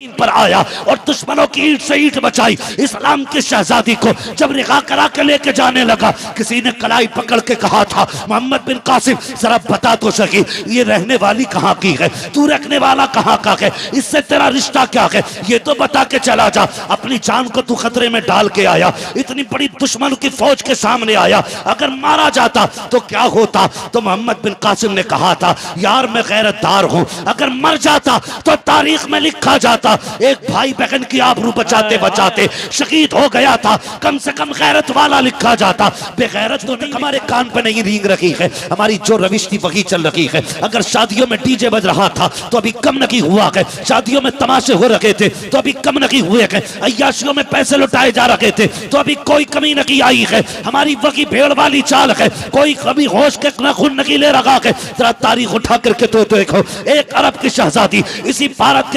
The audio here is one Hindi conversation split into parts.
पर आया और दुश्मनों की ईंट से ईंट बचाई। इस्लाम की शहजादी को जब रिहा करा के लेके जाने लगा, किसी ने कलाई पकड़ के कहा था, मोहम्मद बिन कासिम जरा बता तो सकी ये रहने वाली कहाँ की है, तू रखने वाला कहाँ का है, इससे तेरा रिश्ता क्या है, ये तो बता के चला जा। अपनी जान को तू खतरे में डाल के आया, इतनी बड़ी दुश्मन की फौज के सामने आया, अगर मारा जाता तो क्या होता। तो मोहम्मद बिन कासिम ने कहा था, यार मैं गैरतदार हूँ, अगर मर जाता तो तारीख में लिखा जाता एक भाई बहन की आबरू बचाते बचाते शहीद हो गया था, कम से कम गैरत वाला लिखा जाता। बेगैरत तो नहीं, हमारे कान पे नहीं रींग रखी है, हमारी जो रविश थी वही चल रही है। अगर शादियों में डीजे बज रहा था तो अभी कम नहीं हुआ है, शादियों में तमाशे हो रहे थे तो अभी कम नहीं हुए हैं, अय्याशियों में पैसे लुटाए जा रहे थे तो अभी कोई कमी नहीं आई है। हमारी वही भेड़ वाली चाल है, कोई कभी होश के खून नहीं ले रहा है। जरा तारीख उठा करके तो देखो, एक अरब की शहजादी इसी भारत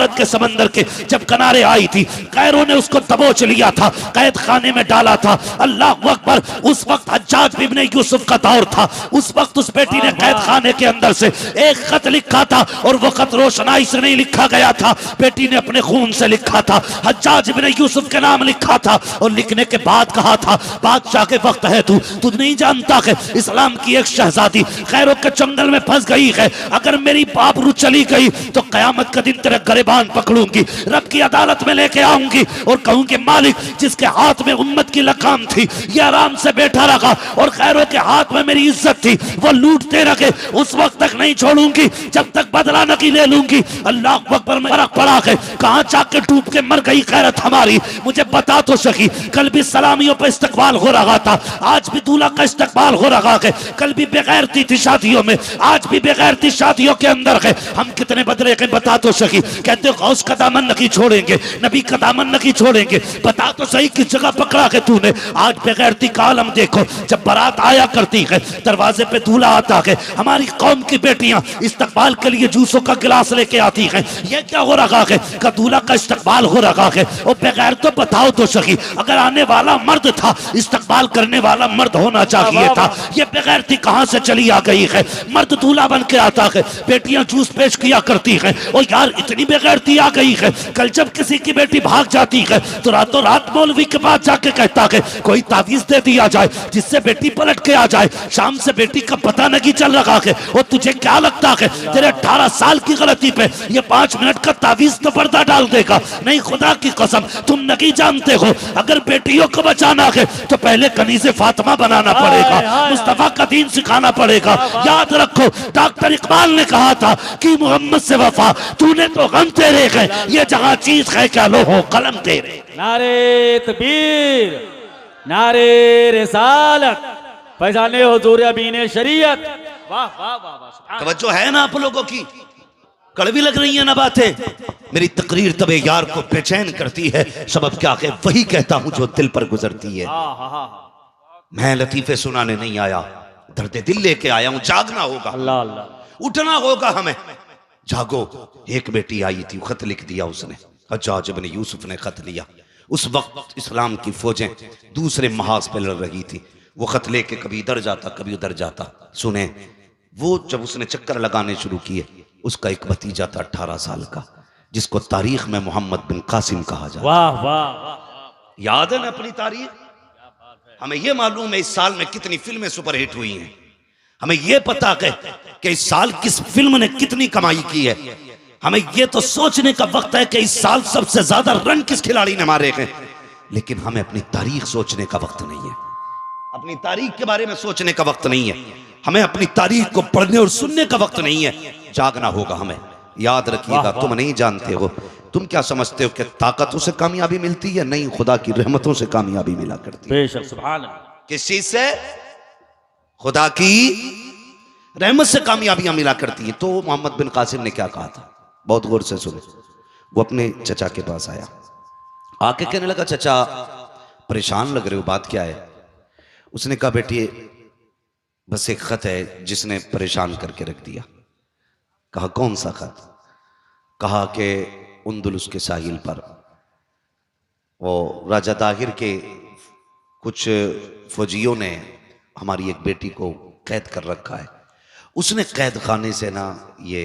के समंदर के जब किनारे आई थी, कैरों ने उसको दबोच लिया था, कैद खाने में डाला था। अल्लाह अकबर, उस वक्त हज्जाज इब्ने यूसुफ का दौर था, उस वक्त उस बेटी ने कैद खाने के अंदर से एक खत लिखा था और वो खत रोशनाई से नहीं लिखा गया था, बेटी ने अपने खून से लिखा था, हज्जाज इब्ने यूसुफ के नाम लिखा था और लिखने के बाद कहा था, बादशाह के वक्त है तू नहीं जानता है इस्लाम की एक शहजादी खैरों के जंगल में फंस गई है, अगर मेरी आबरू चली गई तो कयामत का दिन तेरे गिरबान पकड़ूंगी, रब की अदालत में लेके आऊंगी और कहूंगी मालिक जिसके हाथ में उम्मत की लगाम थी ये आराम से बैठा रखा और खैरों के हाथ में मेरी इज्जत थी वो लूटते रखे, उस वक्त तक नहीं छोड़ूंगी जब तक बदला नहीं ले लूंगी। अल्लाह अकबर में फर्क पड़ा है, कहां जाके डूब के मर गई खैरत हमारी, मुझे बता तो सकी। कल भी सलामियों पर इस्तकबाल हो रहा था, आज भी दूल्हा का इस्तकबाल हो रहा है, कल भी बेगैरती थी शादियों में, आज भी बेगैरती शादियों के अंदर है। हम कितने बदले के बता तो सकी। कहते गौस का दामन नहीं छोड़ेंगे, नबी का दामन नहीं छोड़ेंगे, बता तो सही किस जगह पकड़ा है तूने। आज बेगैरती का आलम देखो, जब बारात आया करती है दरवाजे पे दूल्हा आता है, हमारी कौम की बेटियां इस्तकबाल के लिए जूसों का गिलास लेके आती हैं, ये क्या हो रहा है का दूल्हा का इस्तकबाल हो रहा है। और बगैर तो बताओ तो सही, अगर आने वाला मर्द था इस्तकबाल करने वाला मर्द होना चाहिए था, ये बेगैरती कहां से चली आ गई है। मर्द दूल्हा बन के आता है, बेटियां जूस पेश किया करती हैं, और यार इतनी बेगैरती आ गई है, कल जब किसी की बेटी भाग जाती है तो रातों रात मौलवी के पास जाके कहता है कोई तावीज दे दिया जाए जिससे बेटी पलट के आ जाए। शाम से बेटी का पता नहीं चल रहा है, और तुझे क्या लगता है तेरे 18 साल की गलती पे ये 5 मिनट का तावीज तो पर्दा डाल देगा? नहीं, खुदा की कसम तुम नहीं जानते हो, अगर बेटियों को बचाना है तो पहले कनीज़े फातिमा बनाना पड़ेगा, मुस्तफा का दीन सिखाना पड़ेगा। याद रखो डॉक्टर इकबाल ने कहा था कि मोहम्मद से वफा तूने तो गम तेरे है, ये जहां चीज है क्या लो हो कलम तेरे। नारे तकबीर, नारे रिसालत, फैजाने हुजूर अमीन शरीयत। वाह वाह वाह वाह, तवज्जो है ना आप लोगों की? कड़वी लग रही है ना बातें? मेरी तकरीर तबे यार को बेचैन करती है, सबब क्या है वही कहता हूं जो दिल पर गुजरती है। मैं लतीफे सुनाने नहीं आया, दर्द दिल लेके आया हूं। जागना होगा, अल्लाह अल्लाह, उठना होगा हमें। जागो। एक बेटी आई थी, खत लिख दिया उसने, हज्जाज इब्ने यूसुफ ने खत लिया। उस वक्त इस्लाम की फौजें दूसरे महाज पे लड़ रही थी, वो खत लेके कभी इधर जाता कभी उधर जाता। सुने, वो जब उसने चक्कर लगाने शुरू किए, उसका एक भतीजा था 18 साल का, जिसको तारीख में मोहम्मद बिन कासिम कहा जाता। वाह वाह, याद है ना अपनी तारीख? हमें यह मालूम है इस साल में कितनी फिल्में सुपरहिट हुई हैं, हमें यह पता है कि इस साल किस फिल्म ने कितनी कमाई की है। हमें यह तो सोचने का वक्त है कि इस साल सबसे ज्यादा रन किस खिलाड़ी ने मारे हैं, लेकिन हमें अपनी तारीख सोचने का वक्त नहीं है, अपनी तारीख के बारे में सोचने का वक्त नहीं है, हमें अपनी तारीख को पढ़ने और सुनने का वक्त नहीं है। जागना होगा हमें। याद रखिएगा, तुम नहीं जानते हो, तुम क्या समझते हो कि ताकतों से कामयाबी मिलती है? नहीं, खुदा की रहमतों से कामयाबी मिला करती है। बेशक, सुभान अल्लाह। किस चीज से? खुदा की रहमत से कामयाबियां मिला करती हैं। तो मोहम्मद बिन कासिम ने क्या कहा था, बहुत गौर से सुनो। वो अपने चचा के पास आया, आके कहने लगा चचा परेशान लग रहे हो, बात क्या है? उसने कहा बेटी बस एक खत है जिसने परेशान करके रख दिया। कहा कौन सा खत? कहा कि उंदुलुस के साहिल पर वो राजा दाहिर के कुछ फौजियों ने हमारी एक बेटी को कैद कर रखा है, उसने कैद खाने से ना ये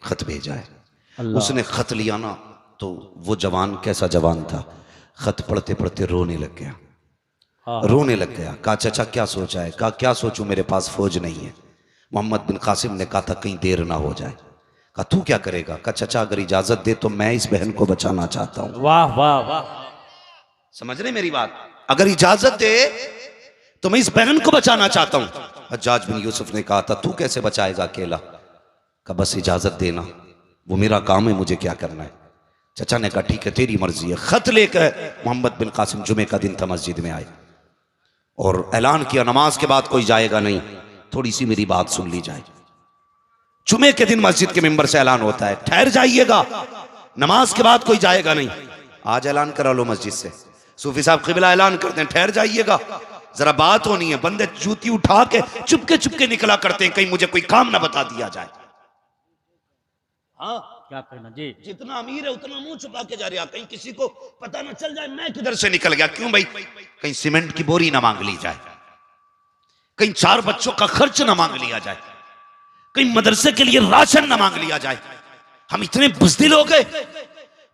खत भेजा है। उसने खत लिया ना तो वो जवान कैसा जवान था, खत पढ़ते पढ़ते रोने लग गया। रोने लग गया। कहा चाचा क्या सोचा है? कहा क्या सोचूं, मेरे पास फौज नहीं है। मोहम्मद बिन कासिम ने कहा था कहीं देर ना हो जाए। कहा तू क्या करेगा? कहा चाचा अगर इजाजत दे तो मैं इस बहन को बचाना चाहता हूं। वाह वाह वाह, समझ रहे मेरी बात? अगर इजाजत दे तो मैं इस बहन को बचाना चाहता हूं। हज्जाज बिन यूसुफ ने कहा था तू कैसे बचाएगा अकेला? कहा बस इजाजत देना, वो मेरा काम है, मुझे क्या करना है। चाचा ने कहा ठीक है तेरी मर्जी है। खत लेकर मोहम्मद बिन कासिम जुमे का दिन था मस्जिद में आए और ऐलान किया नमाज के बाद कोई जाएगा नहीं। थोड़ी सी मेरी बात सुन ली जाए। जुमे के दिन मस्जिद के मेंबर से ऐलान होता है ठहर जाइएगा, नमाज के बाद कोई जाएगा नहीं। आज ऐलान करा लो मस्जिद से, सूफी साहब क़िबला ऐलान करते हैं ठहर जाइएगा, जरा बात होनी है। बंदे जूती उठा के चुपके निकला करते हैं कहीं मुझे कोई काम ना बता दिया जाए। हाँ क्या कहना जी, जितना अमीर है उतना मुंह छुपा के जा रहा, कहीं किसी को पता ना चल जाए मैं किधर से निकल गया। क्यों भाई? कहीं सीमेंट की बोरी ना मांग ली जाए, कहीं 4 बच्चों का खर्च ना मांग लिया जाए, कहीं मदरसे के लिए राशन ना मांग लिया जाए। हम इतने बुज़दिल हो गए।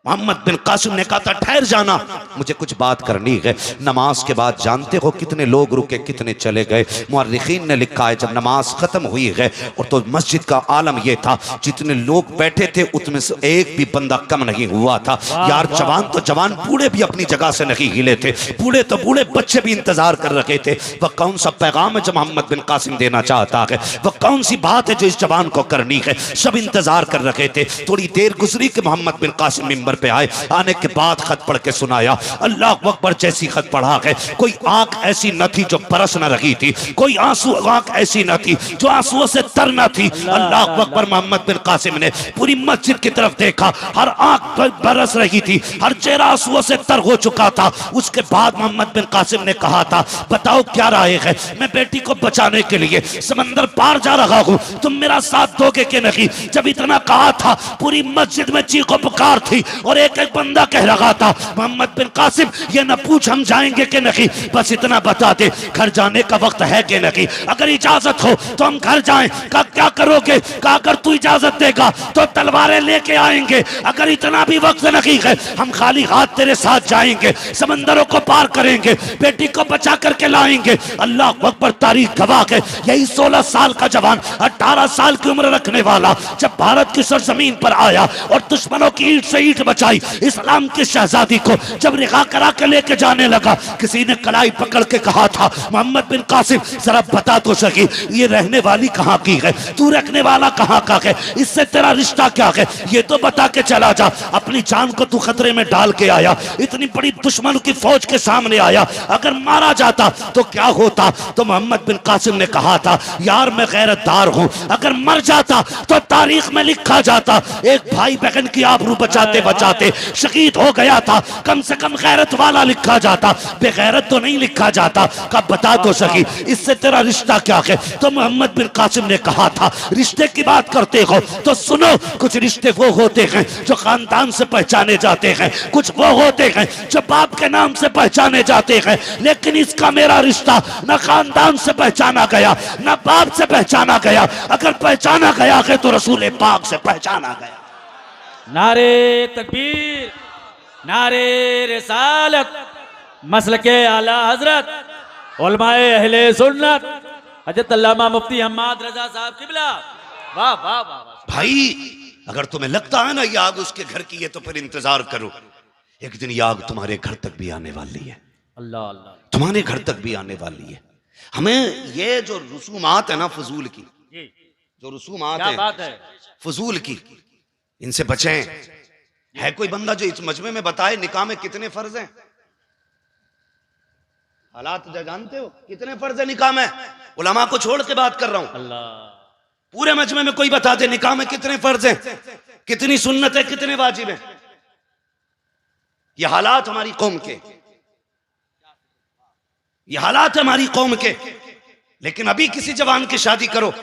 मोहम्मद बिन कासिम ने कहा था ठहर जाना, मुझे कुछ बात करनी है। नमाज के बाद जानते हो कितने लोग रुके कितने चले गए। मुअर्रिखीन ने लिखा है जब नमाज खत्म हुई है और तो मस्जिद का आलम यह था जितने लोग बैठे थे उसमें से एक भी बंदा कम नहीं हुआ था। यार जवान तो जवान, बूढ़े भी अपनी जगह से नहीं हिले थे, बूढ़े तो बूढ़े, बच्चे भी इंतजार कर रहे थे। वह कौन सा पैगाम है जो मोहम्मद बिन कासिम देना चाहता है, वह कौन सी बात है जो इस जवान को करनी है। सब इंतजार कर रहे थे। थोड़ी देर गुजरी कि मोहम्मद बिन कासिम पे आए। आने के बाद खत पढ़ के सुनाया। अल्लाह अकबर जैसी खत पढ़ा है, कोई आंख ऐसी न थी जो बरस न रही थी, कोई आंसू आंख ऐसी न थी जो आंसुओं से तर न थी। अल्लाह अकबर। मोहम्मद बिन कासिम ने पूरी मस्जिद की तरफ देखा, हर आंख बरस रही थी, हर चेहरा आंसुओं से तर हो चुका था। उसके बाद मोहम्मद बिन कासिम ने कहा था बताओ क्या राय है, मैं बेटी को बचाने के लिए समंदर पार जा रहा हूं, तुम मेरा साथ दोगे कि नहीं? जब इतना कहा था पूरी मस्जिद में चीखो पुकार थी और एक बंदा कह रहा था मोहम्मद बिन कासिम ये न पूछ हम जाएंगे कि नहीं, बस इतना बता दे घर जाने का वक्त है कि नहीं, अगर इजाजत हो तो हम घर जाएं। का क्या करोगे? का अगर तू इजाजत देगा तो तलवारें लेके आएंगे, अगर इतना भी वक्त नहीं है हम खाली हाथ तेरे साथ जाएंगे, समंदरों को पार करेंगे, बेटी को बचा करके लाएंगे। अल्लाह अकबर। तारीख गवाह है यही 16 साल का जवान 18 साल की उम्र रखने वाला जब भारत की सरजमीन पर आया और दुश्मनों की ईंट से ईंट बचाई, इस्लाम की शहजादी को जब रिहा करा के लेके जाने लगा, किसी ने कलाई पकड़ के कहा था मोहम्मद बिन कासिम जरा बता तो सकी ये रहने वाली कहाँ की है, तू रखने वाला कहाँ का है, इससे तेरा रिश्ता क्या है, ये तो बता के चला जा। अपनी जान को तू खतरे में डाल के आया, इतनी बड़ी दुश्मन की फौज के सामने आया, अगर मारा जाता तो क्या होता? तो मोहम्मद बिन कासिम ने कहा था यार मैं गैरतदार हूं, अगर मर जाता तो तारीख में लिखा जाता एक भाई बहन की आबरू बचाते बचाते शहीद हो गया था, कम से कम गैरत वाला लिखा जाता, बेगैरत तो नहीं लिखा जाता। कब बता तो सकी इससे तेरा रिश्ता क्या है? तो मोहम्मद बिन कासिम ने कहा था रिश्ते की बात करते हो तो सुनो, कुछ रिश्ते वो होते हैं जो खानदान से पहचाने जाते हैं, कुछ वो होते हैं जो बाप के नाम से पहचाने जाते हैं, लेकिन इसका मेरा रिश्ता न खानदान से पहचाना गया न बाप से पहचाना गया, अगर पहचाना गया है तो रसूल पाक से पहचाना गया। नारे तकबीर, नारे रिसालत, मसलके आला हजरत उलमाए अहले सुन्नत हजरत अल्लामा मुफ्ती हम्माद रजा साहब क़िबला। वाह वाह वाह वाह। भाई अगर तुम्हें लगता है ना ये आग उसके घर की है तो फिर इंतजार करो, एक दिन ये आग तुम्हारे घर तक भी आने वाली है। अल्लाह अल्लाह। तुम्हारे घर तक भी आने वाली है। हमें ये जो रसूमात है ना फजूल की, जो रसूमात है फजूल की, इनसे बचें। है कोई बंदा जो इस मजमे में बताए निकाह में कितने फर्ज हैं? हालात जानते हो कितने फर्ज है निकाह में? उलमा को छोड़ के बात कर रहा हूं। अल्लाह। पूरे मजमे में कोई बता दे निकाह में कितने फर्ज हैं, कितनी सुन्नत है, कितने वाजिब हैं। ये हालात हमारी कौम के, ये हालात हमारी कौम के। लेकिन अभी किसी जवान की शादी करो,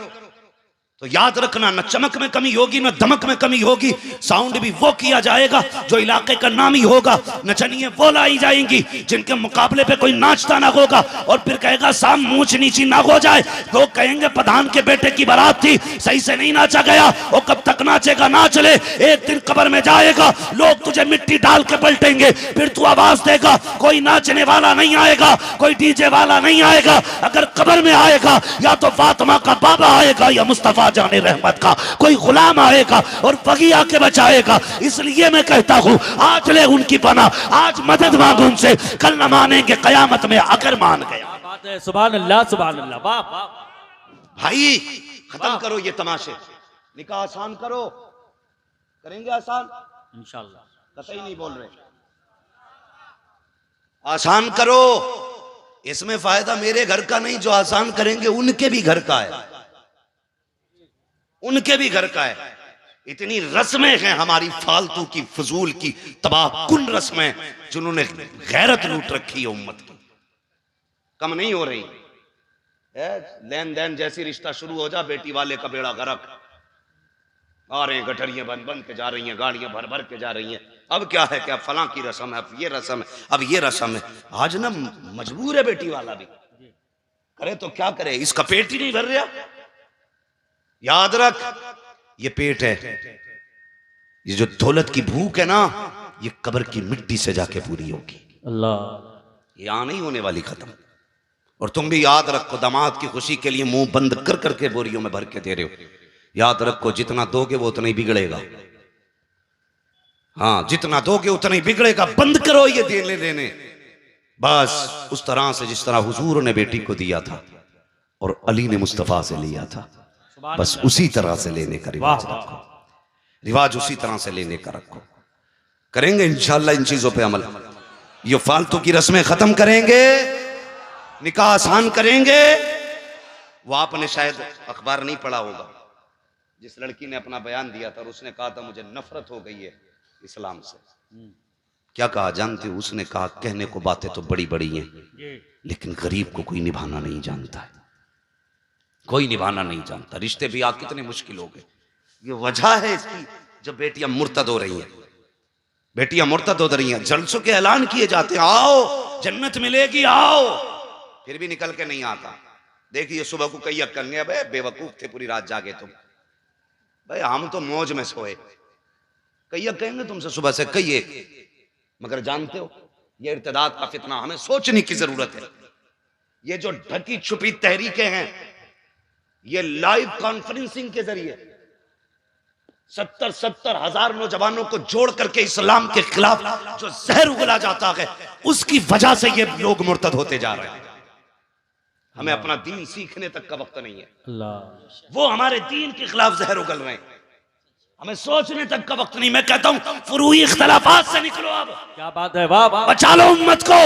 तो याद रखना, न चमक में कमी होगी न दमक में कमी होगी। साउंड भी वो किया जाएगा जो इलाके का नामी होगा। नचनिए वो लाई जाएंगी जिनके मुकाबले पे कोई नाचता ना होगा। और फिर कहेगा साम ऊंच नीची ना हो जाए। लोग कहेंगे प्रधान के बेटे की बारात थी, सही से नहीं नाचा गया। वो कब तक नाचेगा? नाच ले, एक दिन कब्र में जाएगा, लोग तुझे मिट्टी डाल के पलटेंगे। फिर तू आवाज देगा, कोई नाचने वाला नहीं आएगा, कोई डीजे वाला नहीं आएगा। अगर कब्र में आएगा या तो फातिमा का बाबा आएगा या मुस्तफा जाने रहमत का कोई गुलाम आएगा और वही आके बचाएगा। इसलिए मैं कहता हूं आज ले उनकी पनाह, आज मदद मांगो उनसे, कल न मानेंगे कयामत में अगर मान गया। बात है, सुभान अल्लाह सुभान अल्लाह। वाह वाह भाई खत्म करो ये तमाशे, निकाह आसान करो। करेंगे आसान इंशाअल्लाह। कतई नहीं बोल रहे, आसान करो। इसमें फायदा मेरे घर का नहीं, जो आसान करेंगे उनके भी घर का है, उनके भी घर का है। इतनी रस्में हैं हमारी फालतू की, फजूल की, तबाहकुन रस्में जिन्होंने गैरत लूट रखी है उम्मत की, कम नहीं हो रही। लेन देन जैसी रिश्ता शुरू हो जा, बेटी वाले का बेड़ा गर्क। आ रहे हैं गठरियां बन बन के जा रही हैं, गाड़ियां भर भर के जा रही हैं। अब क्या है, क्या फलां की रस्म है, अब ये रस्म है, अब ये रस्म है। आज ना मजबूर है बेटी वाला भी, करे तो क्या करे, इसका पेट ही नहीं भर रहा। याद रख, ये पेट है, ये जो दौलत की भूख है ना, ये कब्र की मिट्टी से जाके पूरी होगी। अल्लाह, यहां नहीं होने वाली खत्म। और तुम भी याद रखो, दामाद की खुशी के लिए मुंह बंद कर करके बोरियों में भर के दे रहे हो। याद रखो, जितना दोगे वो उतना ही बिगड़ेगा। हाँ, जितना दोगे उतना ही बिगड़ेगा। बंद करो ये देने लेने, बस उस तरह से जिस तरह हुजूर ने बेटी को दिया था और अली ने मुस्तफा से लिया था, बस उसी तरह से लेने का रिवाज रखो। रिवाज उसी तरह से लेने का रखो। करेंगे इंशाल्लाह इन चीजों पे अमल। ये फालतू की रस्में खत्म करेंगे, निकाह आसान करेंगे। वो आपने शायद अखबार नहीं पढ़ा होगा, जिस लड़की ने अपना बयान दिया था और उसने कहा था मुझे नफरत हो गई है इस्लाम से। क्या कहा जानते हो? उसने कहा कहने को बातें तो बड़ी बड़ी हैं, लेकिन गरीब को कोई निभाना नहीं जानता है, कोई निभाना नहीं जानता। रिश्ते भी आप कितने मुश्किल हो गए। ये वजह है इसकी, जब बेटियां मुर्तद हो रही हैं, बेटियां मुर्तद हो रही हैं, जलसों के ऐलान किए जाते हैं, आओ जन्नत मिलेगी आओ, फिर भी निकल के नहीं आता। देखिए सुबह को कई करने, अब बेवकूफ थे, पूरी रात जागे तुम। भाई हम तो मौज में सोए, कई कहेंगे तुमसे सुबह से कई, मगर जानते हो ये इर्तिदाद का फितना, हमें सोचने की जरूरत है। ये जो ढकी छुपी तहरीकें हैं, ये लाइव कॉन्फ्रेंसिंग के जरिए 70 हजार नौजवानों को जोड़ करके इस्लाम के खिलाफ जो जहर उगला जाता है, उसकी वजह से ये लोग मुर्तद होते जा रहे हैं। हमें अपना दीन सीखने तक का वक्त नहीं है। अल्लाह, वो हमारे दीन के खिलाफ जहर उगल रहे हैं, हमें सोचने तक का वक्त नहीं। मैं कहता हूं फुरूई इख्तलाफात से निकलो, अब क्या बात है, वाह वाह। बचा लो उम्मत को,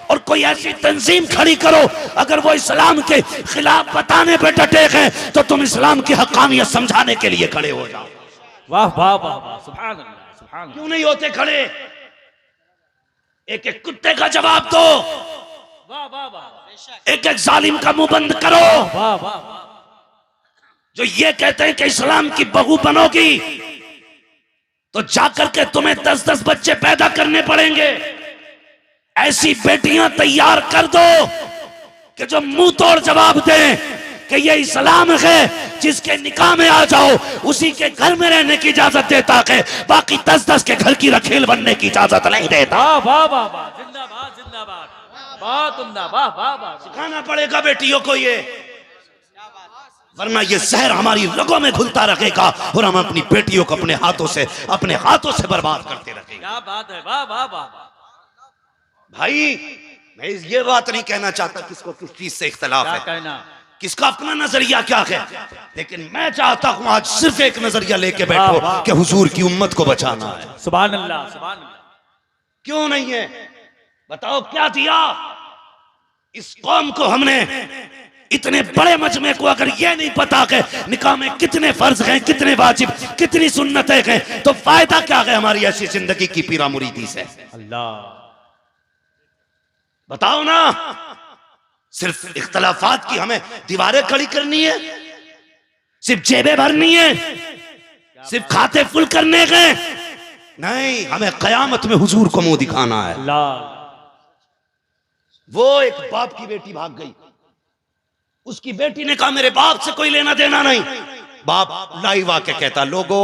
और कोई ऐसी तंजीम खड़ी करो, अगर वो इस्लाम के खिलाफ बताने पे डटे हैं तो तुम इस्लाम की हक्कानियत समझाने के लिए खड़े हो जाओ। वाह वाह वाह वाह, सुभान अल्लाह सुभान अल्लाह। क्यों नहीं होते खड़े? एक एक कुत्ते का जवाब दो, वाह वाह वाह, एक एक जालिम का मुंह बंद करो। वाह वाह वाह। जो ये कहते हैं कि इस्लाम की बहू बनोगी तो जाकर के तुम्हें 10-10 बच्चे पैदा करने पड़ेंगे। ऐसी बेटियां तैयार कर दो कि जो मुंह तोड़ जवाब दें कि ये इस्लाम है, जिसके निकाह में आ जाओ उसी के घर में रहने की इजाजत देता है, बाकी 10-10 के घर की रखेल बनने की इजाजत नहीं देता। वाह वाह वाह वाह, जिंदाबाद जिंदाबाद, बहुत उम्दा, वाह वाह वाह। सिखाना पड़ेगा बेटियों को ये, वरना ये जहर हमारी रगों में घुलता रहेगा और हम अपनी बेटियों को अपने हाथों से बर्बाद करते रहेंगे। क्या बात है, वाह वाह वाह। भाई मैं ये बात नहीं कहना चाहता किसको किस चीज से इख्तलाफ क्या है, कहना, किसका अपना नजरिया क्या है, लेकिन मैं चाहता हूं आज सिर्फ एक नजरिया लेके बैठो कि हुजूर की उम्मत को बचाना है। सुभान अल्लाह सुभान अल्लाह। क्यों नहीं है? बताओ क्या दिया इस कौम को हमने? इतने बड़े मजमे को अगर ये नहीं पता है निकाह में कितने फर्ज हैं, कितने वाजिब, कितनी सुन्नतें हैं, तो फायदा क्या है हमारी ऐसी जिंदगी की पीरा मुरीदी से? अल्लाह, बताओ ना। सिर्फ इख्तलाफात की हमें दीवारें खड़ी करनी है, सिर्फ जेबें भरनी है, सिर्फ खाते फुल करने के नहीं, हमें कयामत में हुजूर को मुंह दिखाना है। वो एक बाप की बेटी भाग गई, उसकी बेटी ने कहा मेरे बाप से कोई लेना देना नहीं। बाप लाइव आके कहता लोगों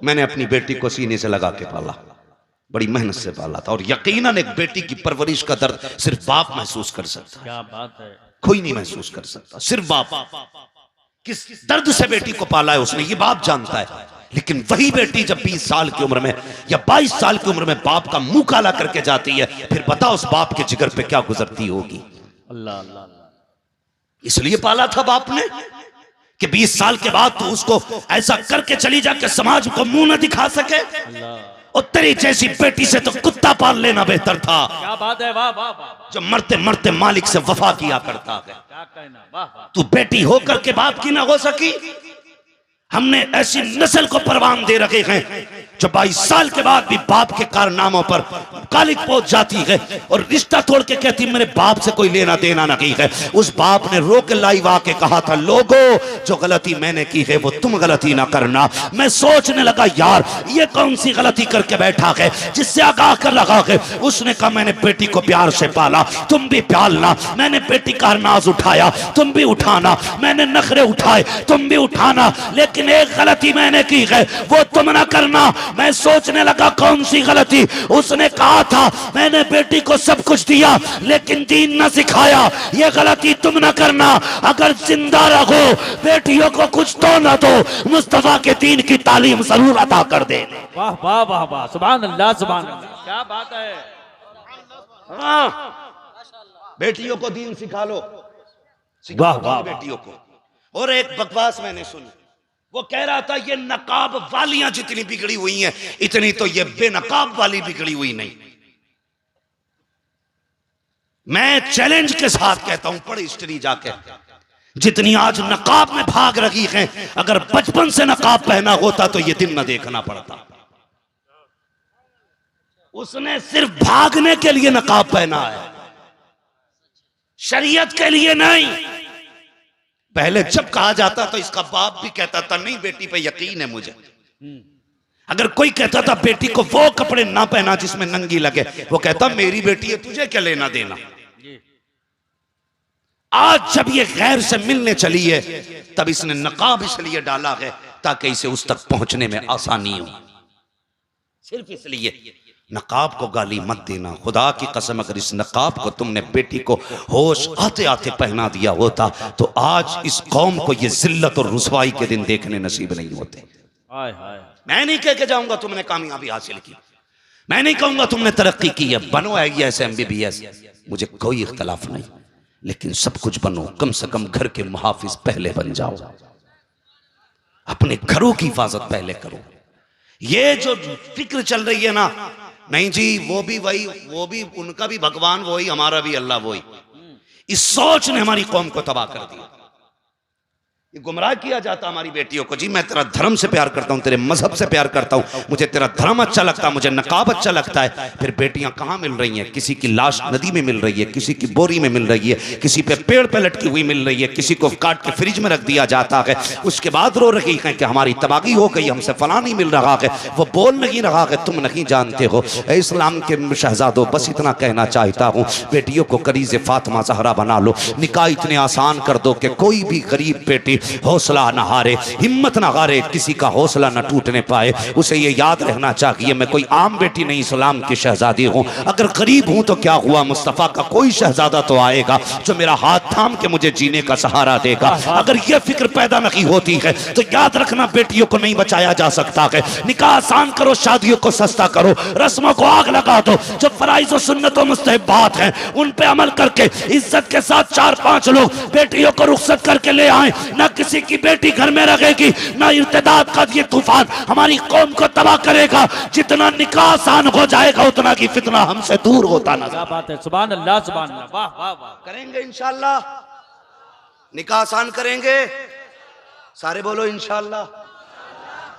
मैंने अपनी बेटी को सीने से लगा के पाला, बड़ी मेहनत से पाला था, और यकीनन एक बेटी की परवरिश का दर्द सिर्फ बाप महसूस कर सकता है। क्या बात है, कोई नहीं महसूस कर सकता, सिर्फ बाप। किस दर्द से बेटी को पाला है उसने, ये बाप जानता है। लेकिन वही बेटी जब 20 साल की उम्र में या 22 साल की उम्र में बाप का मुंह काला करके जाती है, फिर बता उस बाप के जिगर पे क्या गुजरती होगी। अल्लाह अल्लाह। इसलिए पाला था बाप ने कि 20 साल के बाद तो उसको ऐसा करके चली जा के समाज को मुंह न दिखा सके। और तेरी जैसी बेटी से तो कुत्ता पाल लेना बेहतर था। क्या बात है, वाह वाह वाह। जो मरते मरते मालिक से वफा किया करता है। क्या कहना, वाह वाह। तू बेटी होकर के बाप की ना हो सकी। हमने ऐसी नस्ल को परवान दे रखे हैं जो 22 साल के बाद भी बाप के कारनामों पर कालिक पहुंच जाती है और रिश्ता तोड़ के कहती मेरे बाप से कोई लेना देना नहीं है। उस बाप ने रोक लाइव आके कहा था लोगों जो गलती मैंने की है वो तुम गलती ना करना। मैं सोचने लगा यार ये कौन सी गलती करके बैठा है जिससे आगाह कर रखा है। उसने कहा मैंने बेटी को प्यार से पाला, तुम भी पालना। मैंने बेटी का नाज उठाया, तुम भी उठाना। मैंने नखरे उठाए, तुम भी उठाना। लेकिन एक गलती मैंने की है वो तुम ना करना। मैं सोचने लगा कौन सी गलती। उसने कहा था मैंने बेटी को सब कुछ दिया लेकिन दीन ना सिखाया, ये गलती तुम ना करना। अगर जिंदा रहो बेटियों को कुछ तो ना दो, मुस्तफा के दीन की तालीम जरूर अता कर दे। वाह वाह वाह वाह, सुभान अल्लाह सुभान अल्लाह, क्या बात है। हाँ बेटियों को दीन सिखा लो, वाह वाह बेटियों को। और एक बकवास मैंने सुनी, वो कह रहा था ये नकाब वालियां जितनी बिगड़ी हुई हैं इतनी तो ये बेनकाब वाली बिगड़ी हुई नहीं। मैं चैलेंज के साथ कहता हूं पढ़ हिस्ट्री जाके, जितनी आज नकाब में भाग रही हैं अगर बचपन से नकाब पहना होता तो ये दिन न देखना पड़ता। उसने सिर्फ भागने के लिए नकाब पहना है, शरीयत के लिए नहीं। पहले जब कहा जाता तो इसका बाप भी कहता था नहीं बेटी पे यकीन है मुझे। अगर कोई कहता था बेटी को वो कपड़े ना पहना जिसमें नंगी लगे, वो कहता मेरी बेटी है तुझे क्या लेना देना। आज जब ये गैर से मिलने चली है तब इसने नकाब इसलिए डाला है ताकि इसे उस तक पहुंचने में आसानी हो, सिर्फ इसलिए। नकाब को गाली मत देना, खुदा की कसम अगर इस नकाब को तुमने बेटी को होश आते आते पहना दिया होता तो आज इस कौम को ये जिल्लत और रुसवाई के दिन देखने नसीब नहीं होते। हाय हाय। मैं नहीं कह के जाऊंगा तुमने कामयाबी हासिल की, मैं नहीं कहूंगा तुमने तरक्की की है, बनो IAS MBBS, मुझे कोई इख्तलाफ नहीं। लेकिन सब कुछ बनो, कम से कम घर के मुहाफिज पहले बन जाओ, अपने घरों की हिफाजत पहले करो। ये जो फिक्र चल रही है ना, नहीं जी वो भी वही, वो भी उनका भी भगवान वही, हमारा भी अल्लाह वही, इस सोच ने हमारी कौम को तबाह कर दिया। ये गुमराह किया जाता हमारी बेटियों को, जी मैं तेरा धर्म से प्यार करता हूं, तेरे मजहब से प्यार करता हूं, मुझे तेरा धर्म अच्छा लगता है, मुझे नकाब अच्छा लगता है। फिर बेटियां कहां मिल रही हैं? किसी की लाश नदी में मिल रही है, किसी की बोरी में मिल रही है, किसी पे पेड़ पे लटकी हुई मिल रही है, किसी को काट के फ्रिज में रख दिया जाता है। उसके बाद रो रही है कि हमारी तबाही हो गई, हमसे फला नहीं मिल रहा है, वो बोल नहीं रहा है, तुम नहीं जानते हो। इस्लाम के शहजादों बस इतना कहना चाहता हूं, बेटियों को करीज़े फातिमा ज़हरा बना लो, निकाह इतने आसान कर दो कि कोई भी गरीब बेटी हौसला न हारे, हिम्मत न हारे, किसी का हौसला न टूटने पाए। उसे ये याद रहना चाहिए मैं कोई आम बेटी नहीं, इस्लाम की शहजादी हूं। अगर गरीब हूं तो क्या हुआ, मुस्तफ़ा का कोई शहजादा तो आएगा जो मेरा हाथ थाम के मुझे जीने का सहारा देगा। अगर यह फिक्र पैदा नहीं होती है तो याद रखना बेटियों को नहीं बचाया जा सकता है। निकाह आसान करो, शादियों को सस्ता करो, रस्मों को आग लगा दो। जो फराइज और सुन्नत और मुस्तहबात हैं उन पे अमल करके इज्जत के साथ 4-5 लोग बेटियों को रुखसत करके ले आए। न किसी की बेटी घर में रहेगी, ना इर्तिदाद का ये तूफान हमारी कौम को तबाह करेगा। जितना निकाह आसान हो जाएगा उतना की फितना हमसे दूर होता नजर। क्या बात है, सुभान अल्लाह सुभान अल्लाह, वाह वाह वाह। करेंगे इंशाअल्लाह, निकाह आसान करेंगे, सारे बोलो इंशाअल्लाह।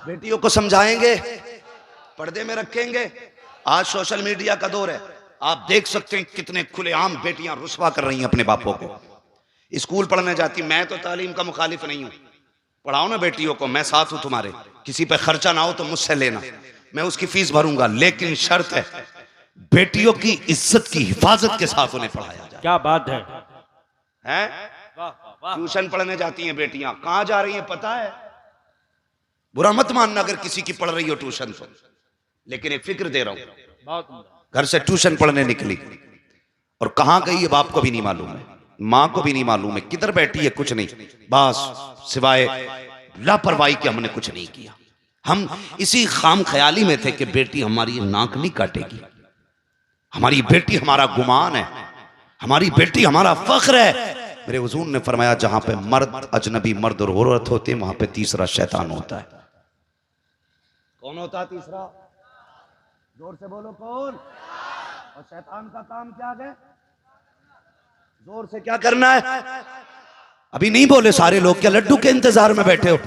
बेटियों को समझाएंगे, पर्दे में रखेंगे। आज सोशल मीडिया का दौर है, आप देख सकते हैं कितने खुलेआम बेटियां रुस्वा कर रही हैं अपने बापों को। स्कूल पढ़ने जाती, मैं तो तालीम का मुखालिफ नहीं हूं, पढ़ाओ ना बेटियों को, मैं साथ हूं तुम्हारे, किसी पे खर्चा ना हो तो मुझसे लेना, मैं उसकी फीस भरूंगा, लेकिन शर्त है बेटियों की इज्जत की हिफाजत के साथ उन्हें पढ़ाया जाए। क्या बात है, हैं? वाह वाह वाह। ट्यूशन पढ़ने जाती हैं बेटियां, कहां जा रही हैं पता है? बुरा मत मानना अगर किसी की पढ़ रही हो ट्यूशन तो, लेकिन एक फिक्र दे रहा हूं, बहुत उम्दा। घर से ट्यूशन पढ़ने निकली और कहां गई है बाप को भी नहीं मालूम है, मां को भी नहीं मालूम है, किधर बैठी है कुछ नहीं, बस सिवाय लापरवाही के हमने कुछ नहीं किया। हम इसी खाम ख्याली में थे कि बेटी हमारी नाक नहीं काटेगी, हमारी बेटी हमारा गुमान है, हमारी बेटी हमारा फख्र है। मेरे हुजूर ने फरमाया जहां पे मर्द अजनबी मर्द और औरत होते हैं वहां पे तीसरा शैतान होता है। कौन होता है तीसरा? जोर से बोलो कौन? और शैतान का काम क्या है? जोर से क्या करना है? अभी नहीं बोले सारे लोग, क्या लड्डू के इंतजार में बैठे हो?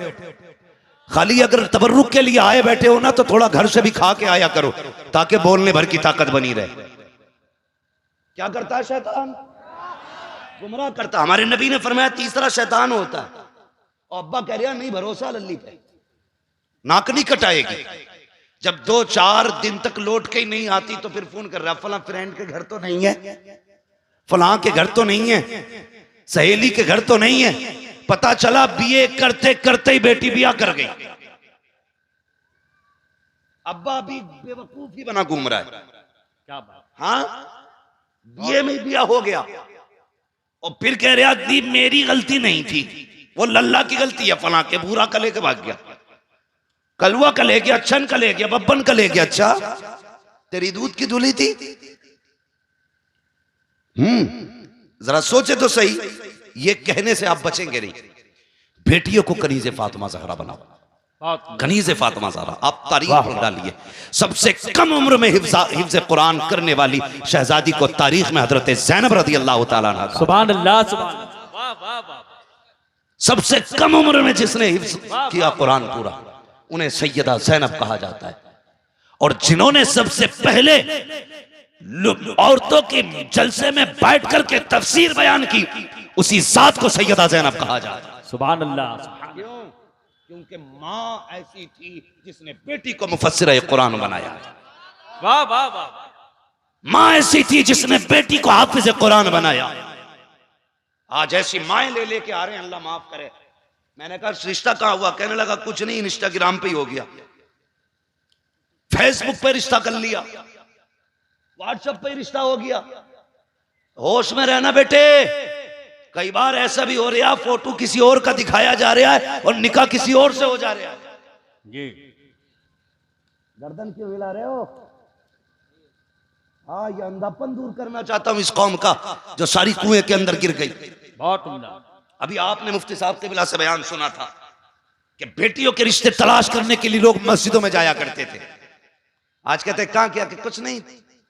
खाली अगर तबर्रुक के लिए आए बैठे हो ना तो थोड़ा घर से भी खा के आया करो ताकि बोलने भर की ताकत बनी रहे। क्या करता है शैतान? गुमराह करता। हमारे नबी ने फरमाया तीसरा शैतान होता है। और अब्बा कह रहा नहीं भरोसा लल्ली पे, नाक नहीं कटाएगी। जब 2-4 दिन तक लौट के ही नहीं आती तो फिर फोन कर रहा, फला फ्रेंड के घर तो नहीं है, फलां के घर तो नहीं है, सहेली के घर तो नहीं है। पता चला बीए करते करते ही बेटी बिया कर गई। अब्बा भी बेवकूफ ही बना घूम रहा है। क्या बात। हाँ, बीए में बिया हो गया और फिर कह रहा दी मेरी गलती नहीं थी, वो लल्ला की गलती है, फलां के बूरा का लेके भाग गया, कलवा का ले गया, छन का ले गया, बब्बन का ले गया। अच्छा तेरी दूध की दूली थी? जरा सोचे तो सही, ये कहने से आप बचेंगे नहीं। बेटियों को कनीज़े फातिमा ज़हरा बनाओ, कनीज़े फातिमा ज़हरा। आप तारीख पढ़ डालिए, सबसे कम उम्र में हिफ्ज़ कुरान करने वाली शहजादी को तारीख में हजरत ज़ैनब रज़ी अल्लाह तआला अन्हा का, सुभान अल्लाह सुभान अल्लाह, वाह वाह वाह। सबसे कम उम्र में जिसने हिफ्ज़ किया कुरान पूरा, उन्हें सैयदा ज़ैनब कहा जाता है। और जिन्होंने सबसे पहले औरतों के जलसे में बैठ करके तफसीर बयान की, उसी जात को सैयदा ज़ैनब कहा जाता है। सुभान अल्लाह। क्यों? क्योंकि माँ ऐसी थी जिसने बेटी को मुफस्सिर कुरान बनाया। वाह वाह वाह। माँ ऐसी थी जिसने बेटी को हाफिज कुरान बनाया। आज ऐसी माएँ ले लेके आ रहे हैं, अल्लाह माफ करे। मैंने कहा रिश्ता कहाँ हुआ? कहने लगा कुछ नहीं, इंस्टाग्राम पे ही हो गया, फेसबुक पे रिश्ता कर लिया, व्हाट्सएप पे रिश्ता हो गया। होश में रहना बेटे, कई बार ऐसा भी हो रहा, फोटो किसी और का दिखाया जा रहा है और निकाह किसी और से हो जा रहा है। जी गर्दन क्यों हिला रहे हो? हाँ, ये अंधापन दूर करना चाहता हूं इस कौम का जो सारी कुएं के अंदर गिर गई। बहुत उम्दा। अभी आपने मुफ्ती साहब के बिला से बयान सुना था कि बेटियों के रिश्ते तलाश करने के लिए लोग मस्जिदों में जाया करते थे। आज कहते कहां क्या कि कुछ नहीं,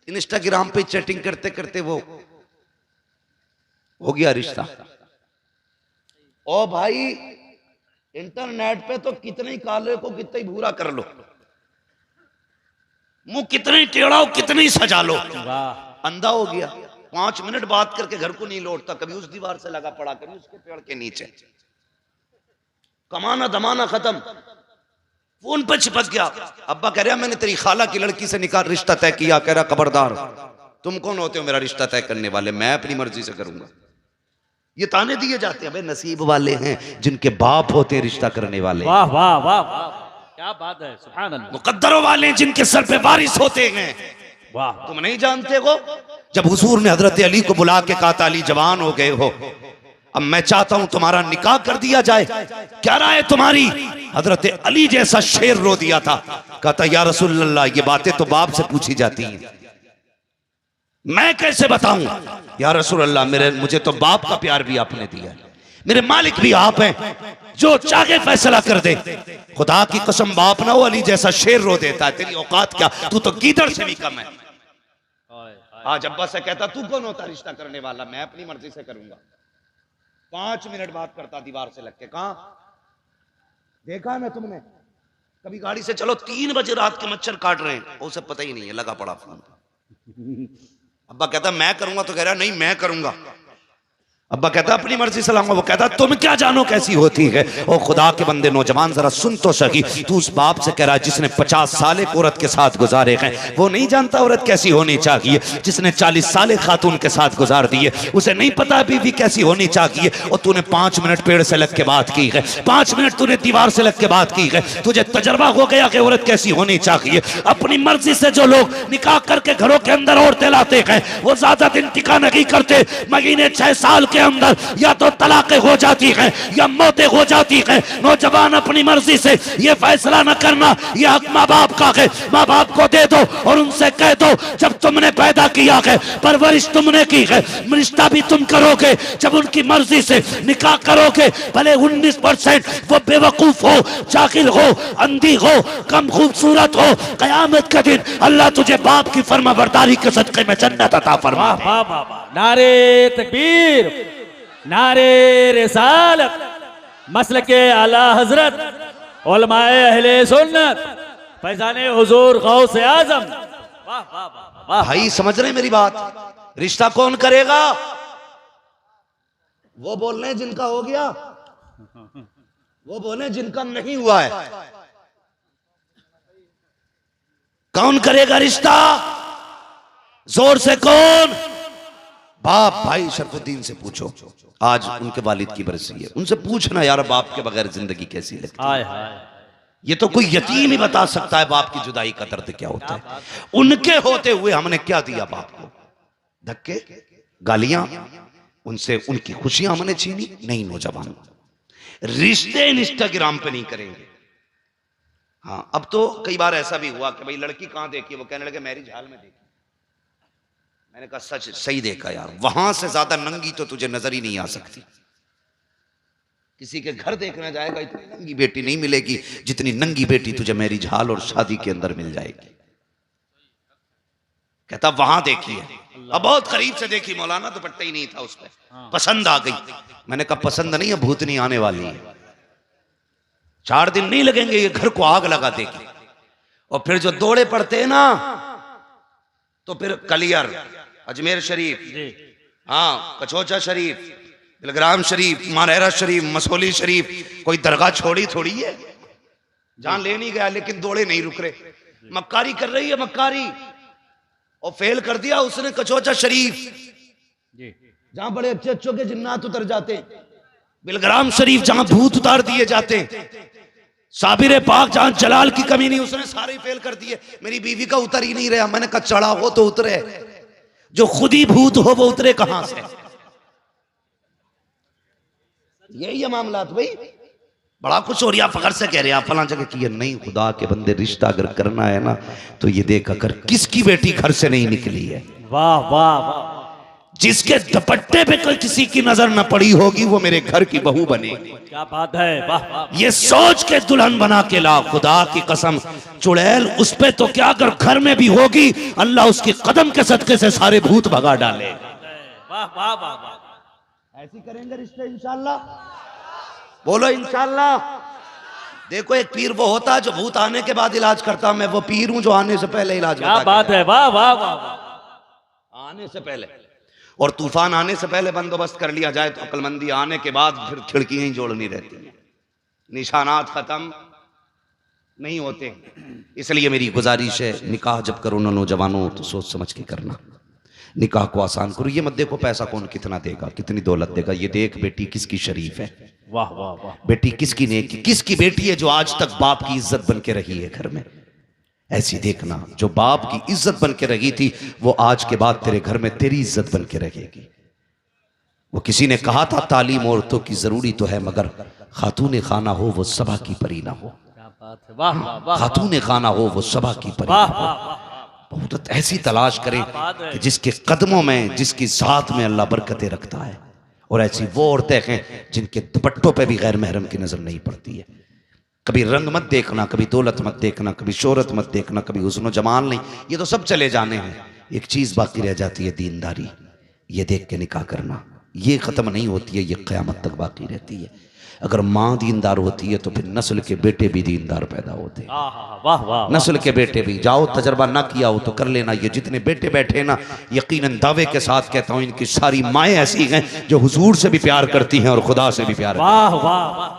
इंस्टाग्राम पे चैटिंग करते करते वो हो गया रिश्ता। ओ भाई, इंटरनेट पे तो कितने ही काले को कितना ही भूरा कर लो, मुंह कितने ही टेढ़ा हो, कितने ही सजा लो, वाह। अंधा हो गया। 5 मिनट बात करके घर को नहीं लौटता, कभी उस दीवार से लगा पड़ा, कभी उसके पेड़ के नीचे। कमाना दमाना खत्म, फोन पर चिपक गया। अब्बा कह रहा मैंने तेरी खाला की लड़की से निकाह रिश्ता तय किया। कह रहा खबरदार, तुम कौन होते हो मेरा रिश्ता तय करने वाले? मैं अपनी मर्जी से करूंगा। ये ताने दिए जाते हैं, भाई नसीब वाले हैं जिनके बाप होते हैं रिश्ता करने वाले। वाह वाह वाह वाह, क्या बात है, सुभान अल्लाह। मुकद्दरों वाले हैं जिनके सर पे वारिस होते हैं। वाह। तुम नहीं जानते हो, जब हुजूर ने हजरत अली को बुला के कहा अली जवान हो गए हो, अब मैं चाहता हूं तुम्हारा निकाह कर दिया जाए, क्या राय है तुम्हारी? हजरत अली जैसा शेर रो दिया था, कहता या रसूल अल्लाह, ये बातें तो बाप से पूछी जाती हैं, मैं कैसे बताऊं? या रसूल अल्लाह, मुझे तो बाप का प्यार भी आपने दिया, मेरे मालिक भी आप हैं, जो चाहे फैसला कर दे। खुदा की कसम बाप ना हो, अली जैसा शेर रो देता है, तेरी औकात क्या, तू तो गीदड़ से भी कम है। आज अब्बा से कहता तू कौन होता रिश्ता करने वाला? मैं अपनी मर्जी से करूंगा। 5 मिनट बात करता दीवार से लग के। कहां देखा ना तुमने? कभी गाड़ी से चलो 3 बजे रात के मच्छर काट रहे हैं, उसे पता ही नहीं है, लगा पड़ा फोन। अब्बा कहता मैं करूंगा, तो कह रहा नहीं मैं करूंगा। अब्बा कहता अपनी मर्जी से लाऊंगा। वो कहता तुम क्या जानो कैसी होती है। ओ खुदा के बंदे नौजवान जरा सुन तो सकी, तू उस बाप से कह रहा है जिसने 50 साल एक औरत के साथ गुजारे हैं, वो नहीं जानता औरत कैसी होनी चाहिए। जिसने 40 साल एक खातून के साथ गुजार दिए, उसे नहीं पता बीवी कैसी होनी चाहिए। और तूने 5 मिनट पेड़ से लग के बात की है, 5 मिनट तूने दीवार से लग के बात की है, तुझे तजर्बा हो गया कि औरत कैसी होनी चाहिए। अपनी मर्जी से जो लोग निकाह करके घरों के अंदर औरतें लाते हैं, वो ज्यादा दिन टिका नहीं करते। महीने 6 साल के अंदर या तो तलाकें हो जाती हैं या मौतें हो जाती हैं। नौजवान अपनी मर्जी से ये फैसला न करना, ये हक माँ बाप का है। माँ बाप को दे दो और उनसे कह दो जब तुमने पैदा किया है, परवरिश तुमने की है, रिश्ता भी तुम करोगे। जब उनकी मर्जी से निकाह करोगे, भले 19% वो बेवकूफ हो, जाहिल हो, अंधी हो, कम खूबसूरत हो, कयामत के दिन अल्लाह तुझे बाप की फर्माबरदारी के सदके में जन्नत अता फरमा। नारे तकबीर, नारे रिसालत, मसलके आला हजरत, उलमाए अहले सुन्नत, फैजाने हुजूर गौसे आजम। वाह वाह वाह वाह। भाई समझ रहे मेरी बात? रिश्ता कौन करेगा? वो बोल रहे जिनका हो गया, वो बोले जिनका नहीं हुआ है। कौन करेगा रिश्ता? जोर से कौन? बाप। भाई शरफुद्दीन से पूछो, आज उनके वालिद की बरसी है, उनसे पूछना यार बाप के बगैर जिंदगी कैसी लगती है। ये तो कोई यतीम ही बता सकता है बाप की जुदाई का दर्द क्या होता है। उनके होते हुए हमने क्या दिया बाप को? धक्के, गालियां, उनसे उनकी खुशियां हमने छीनी? नहीं नौजवान, रिश्ते इंस्टाग्राम पे नहीं करेंगे। हाँ, अब तो कई बार ऐसा भी हुआ कि भाई लड़की कहां देखी, वो कहने लगे मैरिज हॉल में देखी। मैंने कहा सच सही देखा यार, वहां से ज्यादा नंगी तो तुझे नजर ही नहीं आ सकती। किसी के घर देखना जाएगा, इतनी नंगी बेटी नहीं मिलेगी जितनी नंगी बेटी तुझे मैरिज हॉल और शादी के अंदर मिल जाएगी। कहता वहां देखी है, अब बहुत करीब से देखी मौलाना, दुपट्टा ही नहीं था उस पर, पसंद आ गई। मैंने कहा पसंद नहीं है, भूतनी आने वाली है, 4 दिन नहीं लगेंगे ये घर को आग लगा देगी। और फिर जो दौड़े पड़ते हैं ना, तो फिर कलियर, अजमेर शरीफ, हाँ कचौचा शरीफ, बिलग्राम शरीफ, मारेरा शरीफ, मसोली शरीफ, कोई दरगाह छोड़ी थोड़ी है। जान ले नहीं गया लेकिन दौड़े नहीं रुक रहे। मक्कारी कर रही है, मक्कारी, और फेल कर दिया उसने कचौचा शरीफ, जहां बड़े अच्छे अच्छों के जिन्नात उतर जाते हैं, बिलग्राम शरीफ जहां भूत उतार दिए जाते हैं, साबिर पाक जहां जलाल की कमी नहीं, उसने सारे फेल कर दिए। मेरी बीवी का उतर ही नहीं रहा। मैंने कहा चढ़ा हो तो उतरे, जो खुद ही भूत हो वो उतरे कहां से? यही है मामला भाई। बड़ा कुछ और फखर से कह रहे हैं फला जगह की, नहीं खुदा के बंदे रिश्ता अगर करना है ना तो ये देख अगर किसकी बेटी घर से नहीं निकली है, वाह वाह वाह, जिसके दुपट्टे पे कोई किसी की नजर न पड़ी होगी वो मेरे घर की बहू बनेगी। क्या बात है, वाह वाह। ये सोच के दुल्हन बना के ला, खुदा की कसम चुड़ैल उस पे तो क्या अगर घर में भी होगी अल्लाह उसके कदम के सदके से सारे भूत भगा डाले। वाह वाह वाह वाह। ऐसी करेंगे रिश्ते इंशाल्लाह। बोलो इंशाल्लाह। देखो एक पीर वो होता है जो भूत आने के बाद इलाज करता, मैं वो पीर हूं जो आने से पहले इलाज करता। क्या बात है, वाह वाह वाह। आने से पहले, और तूफान आने से पहले बंदोबस्त कर लिया जाए तो अक्लमंदी, आने के बाद फिर खिड़कियां ही जोड़नी रहती हैं, निशानात खत्म नहीं होते। इसलिए मेरी गुजारिश है, निकाह जब करो ना नौजवानों तो सोच समझ के करना, निकाह को आसान करो। ये मत देखो पैसा कौन कितना देगा, कितनी दौलत देगा, ये देख बेटी किसकी शरीफ है, वाह वाह वाह, बेटी किसकी नेकी, किसकी बेटी है जो आज तक बाप की इज्जत बन के रही है घर में। ऐसी देखना, जो बाप की इज्जत बन के रही थी वो आज के बाद तेरे घर में तेरी इज्जत बन के रहेगी। वो किसी ने कहा था तालीम औरतों की जरूरी तो है मगर खातून खाना हो वो सबा की परी ना हो। खातून खाना हो वो सबा की परी ना हो। बहुत ऐसी तलाश करें कि जिसके कदमों में, जिसकी जात में अल्लाह बरकतें रखता है, और ऐसी वो औरतें हैं जिनके दुपट्टों पे भी गैर महरम की नजर नहीं पड़ती है। कभी रंग मत देखना, कभी दौलत मत देखना, कभी शोहरत मत देखना, कभी हुस्न व जमाल नहीं, ये तो सब चले जाने हैं। एक चीज बाकी रह जाती है, दीनदारी। ये देख के निकाह करना, ये खत्म नहीं होती है, ये क़यामत तक बाकी रहती है। अगर माँ दीनदार होती है तो फिर नस्ल के बेटे भी दीनदार पैदा होते हैं। वाह वाह। नस्ल के बेटे भी, जाओ तजर्बा ना किया हो तो कर लेना, ये जितने बेटे बैठे ना, यकीनन दावे के साथ कहता हूँ इनकी सारी माएँ ऐसी हैं जो हुजूर से भी प्यार करती हैं और खुदा से भी प्यार करती वाह वाह वाह,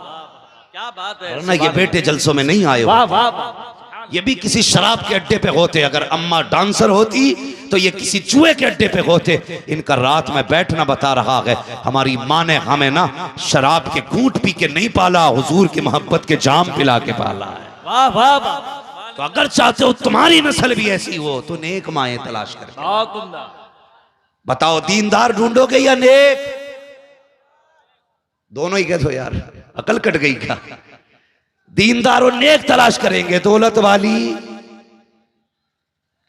क्या बात है। हैं। ना ये बेटे जलसों में नहीं आए वाह होते, वाह वाह। ये भी किसी शराब के अड्डे पे होते। अगर अम्मा डांसर होती तो ये किसी जुए के अड्डे पे होते। इनका रात में बैठना बता रहा है, हमारी माँ ने हमें ना शराब के घूंट पी के नहीं पाला, हुजूर की मोहब्बत के जाम पिला के पाला है। वाह वाह वाह। तो अगर चाहते हो तुम्हारी नस्ल भी ऐसी हो तो नेक माएँ तलाश कर, बहुत उम्दा। बताओ दीनदार ढूंढोगे या नेक? दोनों ही कहते हो यार, अकल कट गई क्या? दीनदार और नेक तलाश करेंगे, दौलत वाली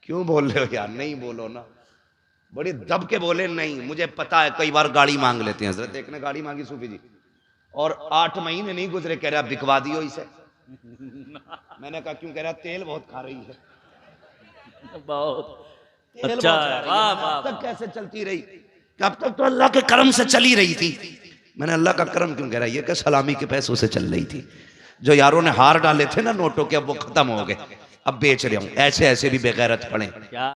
क्यों बोल रहे हो यार? नहीं बोलो ना, बड़े दब के बोले। नहीं, मुझे पता है कई बार गाड़ी मांग लेते हैं। हजरत एक ने गाड़ी मांगी सूफी जी, और 8 महीने नहीं गुजरे, कह रहा बिकवा दियो इसे। मैंने कहा क्यों? कह रहा तेल बहुत खा रही है। बहुत तेल अच्छा बहुत खा है। रही है। वाह मैंने वाह अब तक कैसे चलती रही? अब तक तो अल्लाह के करम से चली रही थी। मैंने अल्लाह का करम क्यों? कह रहा ये क्या सलामी के पैसों से चल रही थी। जो यारों ने हार डाले थे ना नोटों के, अब वो खत्म हो गए, अब बेच रहे हूं। ऐसे ऐसे भी बेगैरत पड़े। क्या